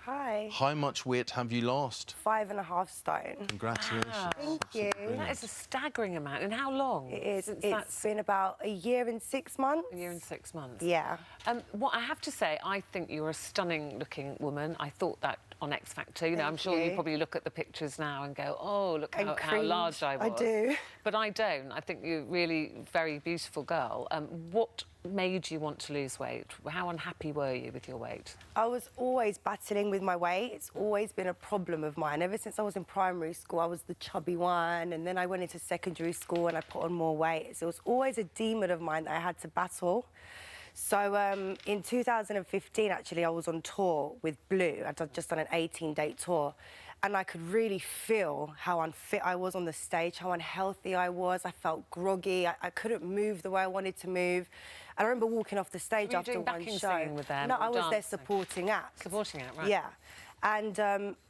Hi. How much weight have you lost? 5.5 stone. Congratulations. Wow. Thank you. That is a staggering amount. And how long? It is. It's been about a year and 6 months. A year and 6 months. Yeah. What I have to say, I think you're a stunning-looking woman. I thought that on X Factor. You know, I'm sure you probably look at the pictures now and go, "Oh, look how large I was." I do. But I don't. I think you're really very beautiful girl. What made you want to lose weight? How unhappy were you with your weight? I was always battling with my weight. It's always been a problem of mine. Ever since I was in primary school, I was the chubby one, and then I went into secondary school and I put on more weight. So it was always a demon of mine that I had to battle. So in 2015, actually, I was on tour with Blue. I'd just done an 18-date tour. And I could really feel how unfit I was on the stage, how unhealthy I was. I felt groggy. I couldn't move the way I wanted to move. And I remember walking off the stage after one show. With them, no, I was their supporting act. Supporting act, right. Yeah. And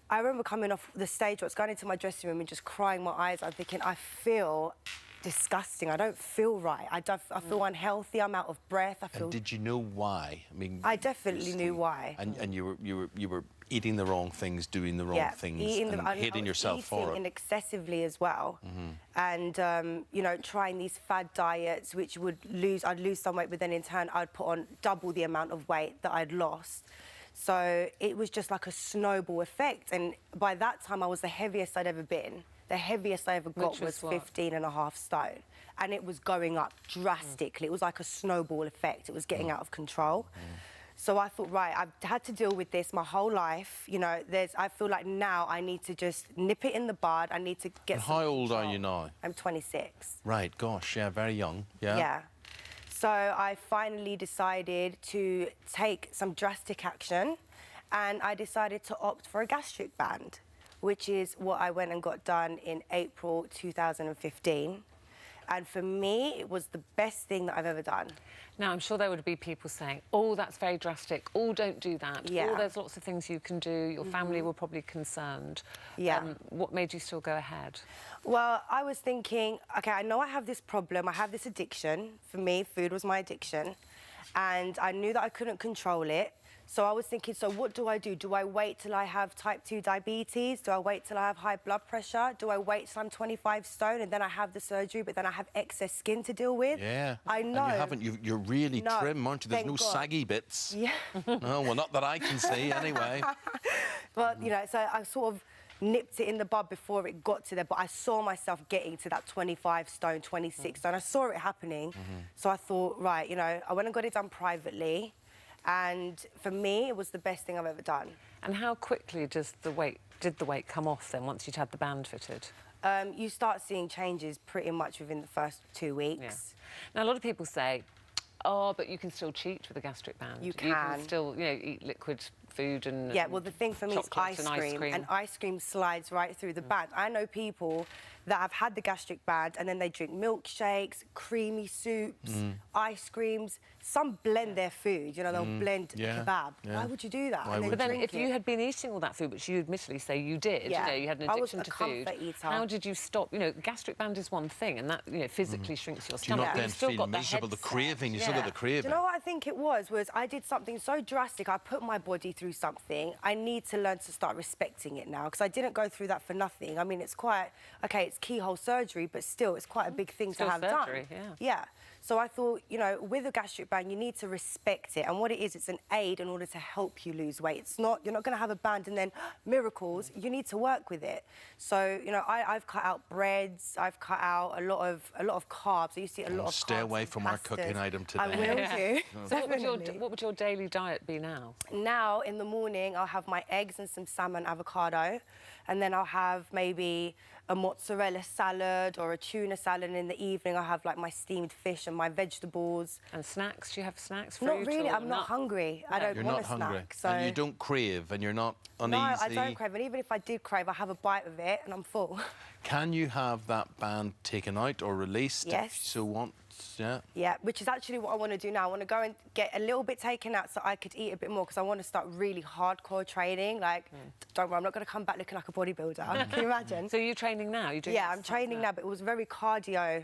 I remember coming off the stage, going into my dressing room and just crying my eyes out, thinking, I feel disgusting. I don't feel right. I feel unhealthy. I'm out of breath. I feel. And did you know why? I mean, I definitely knew why. And you were eating the wrong things, doing the wrong things, and hating yourself for it. Eating excessively as well, and you know, trying these fad diets, which I'd lose some weight, but then in turn I'd put on double the amount of weight that I'd lost. So it was just like a snowball effect, and by that time I was the heaviest I'd ever been. The heaviest I ever got was 15.5 stone. And it was going up drastically. It was like a snowball effect. It was getting out of control. So I thought, right, I've had to deal with this my whole life. You know, I feel like now I need to just nip it in the bud. I need to get some How old control. are you now? I'm 26. Right, gosh, yeah, very young. Yeah. Yeah. So I finally decided to take some drastic action, and I decided to opt for a gastric band, which is what I went and got done in April 2015. And for me, it was the best thing that I've ever done. Now, I'm sure there would be people saying, oh, that's very drastic, oh, don't do that, yeah. oh, there's lots of things you can do, your family were probably concerned. Yeah. What made you still go ahead? Well, I was thinking, OK, I know I have this problem, I have this addiction. For me, food was my addiction. And I knew that I couldn't control it. So I was thinking, so what do I do? Do I wait till I have type 2 diabetes? Do I wait till I have high blood pressure? Do I wait till I'm 25 stone and then I have the surgery, but then I have excess skin to deal with? Yeah. I know. And you haven't. You're really trim, aren't you? There's no saggy bits. Yeah. No, well, not that I can see, anyway. Well, you know, so I sort of nipped it in the bud before it got to there, but I saw myself getting to that 25 stone, 26 stone. I saw it happening. So I thought, right, you know, I went and got it done privately. And for me, it was the best thing I've ever done. And how quickly did the weight come off then, once you'd had the band fitted? You start seeing changes pretty much within the first 2 weeks. Yeah. Now, a lot of people say, oh, but you can still cheat with a gastric band. You can. You can still, you know, eat liquid food and yeah, well, the thing for me is ice cream. And ice cream slides right through the band. I know people that have had the gastric band and then they drink milkshakes, creamy soups, ice creams. Some blend their food, you know, they'll blend kebab. Why would you do that? But then if you had been eating all that food, which you admittedly say you did, you know, you had an addiction to food, how did you stop? You know, gastric band is one thing, and that, you know, physically shrinks your stomach. Do you not then feel miserable, the craving? You still got the craving. Do you know what I think it was I did something so drastic. I put my body through something. I need to learn to start respecting it now, because I didn't go through that for nothing. I mean, it's quite, OK, it's keyhole surgery, but still, it's quite a big thing to have done. Yeah. So I thought, you know, with a gastric band, you need to respect it. And what it is, it's an aid in order to help you lose weight. It's not, you're not going to have a band and then miracles. You need to work with it. So, you know, I've cut out breads. I've cut out a lot of carbs. I used to eat a lot of carbs. Stay away from our cooking item today. I will do. So what would your daily diet be now? Now, in the morning, I'll have my eggs and some salmon avocado. And then I'll have maybe a mozzarella salad or a tuna salad. And in the evening, I'll have, like, my steamed fish and my vegetables. And snacks? Do you have snacks? Not really. I'm not hungry. I don't want a snack. So... And you don't crave, and you're not uneasy? No, I don't crave. And even if I did crave, I have a bite of it and I'm full. Can you have that band taken out or released? Yes. If you so want? Yeah. Yeah, which is actually what I want to do now. I want to go and get a little bit taken out so I could eat a bit more, because I want to start really hardcore training. Like, don't worry, I'm not going to come back looking like a bodybuilder. Can you imagine? So you're training now? Yeah, I'm training now, but it was very cardio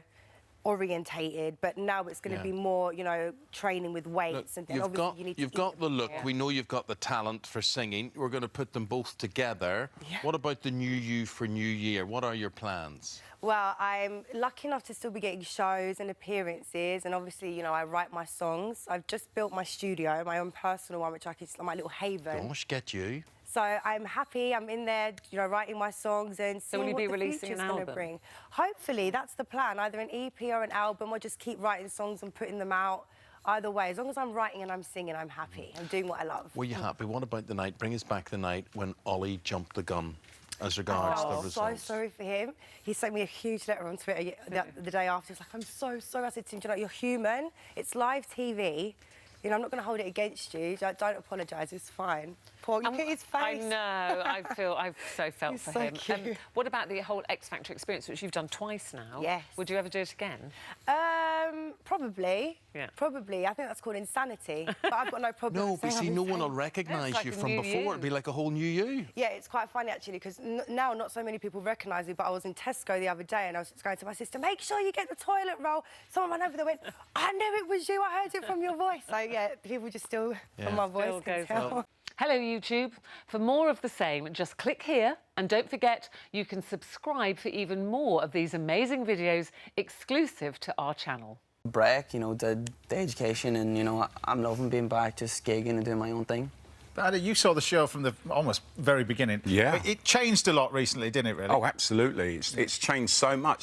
orientated, but now it's going to be more, you know, training with weights. And you've got the look. We know you've got the talent for singing. We're going to put them both together. What about the new you for New Year? What are your plans? Well, I'm lucky enough to still be getting shows and appearances, and obviously, you know, I write my songs. I've just built my studio, my own personal one, which I can, my little haven. Gosh, get you. So I'm happy. I'm in there, you know, writing my songs and seeing what the future's going to bring. Hopefully, that's the plan. Either an EP or an album, or just keep writing songs and putting them out. Either way, as long as I'm writing and I'm singing, I'm happy. I'm doing what I love. Were you happy? What about the night? Bring us back the night when Ollie jumped the gun. As regards the results. I'm so sorry for him. He sent me a huge letter on Twitter the day after. He was like, I'm so sorry. I said to him, you know, you're human. It's live TV. You know, I'm not going to hold it against you. Don't apologise. It's fine. Paul, you hit his face. I know. I've so felt for him. Cute. What about the whole X Factor experience, which you've done twice now? Yes. Would you ever do it again? Probably. Yeah. Probably. I think that's called insanity. But I've got no problem. No, but see, no one will recognise you from before. It'd be like a whole new you. Yeah, it's quite funny actually, because now not so many people recognise me. But I was in Tesco the other day and I was just going to my sister, make sure you get the toilet roll. Someone ran over there and went, I knew it was you. I heard it from your voice. So yeah, people just still from my voice can tell. Hello, YouTube. For more of the same, just click here. And don't forget, you can subscribe for even more of these amazing videos exclusive to our channel. Break, you know, did the education, and, you know, I'm loving being back, just gigging and doing my own thing. But you saw the show from the almost very beginning. Yeah. It changed a lot recently, didn't it, really? Oh, absolutely. It's changed so much.